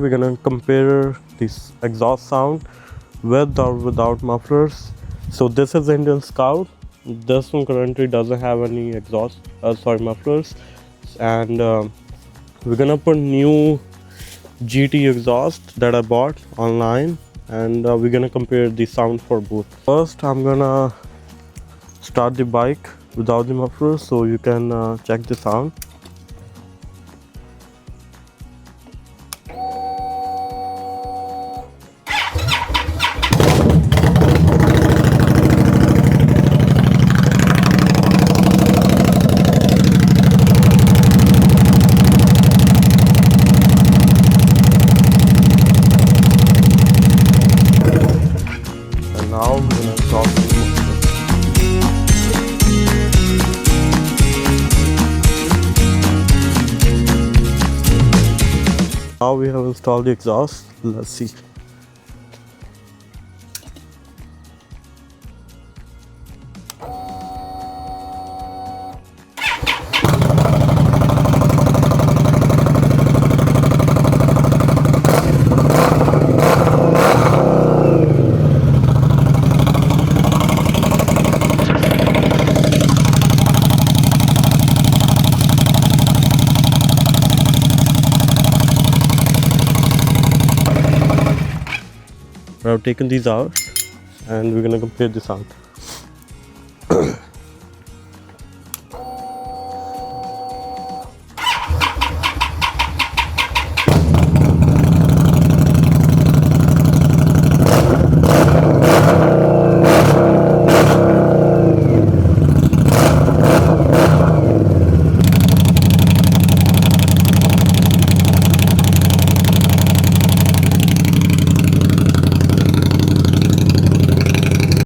we're gonna compare this exhaust sound with or without mufflers. So this is Indian Scout. This one currently doesn't have any exhaust, mufflers, and we're gonna put new GT exhaust that I bought online, and we're gonna compare the sound for both. First, I'm gonna start the bike without the mufflers so you can check the sound. And now we're gonna start the mufflers. Now we have installed the exhaust. Let's see. I've taken these out and we're gonna compare the sound.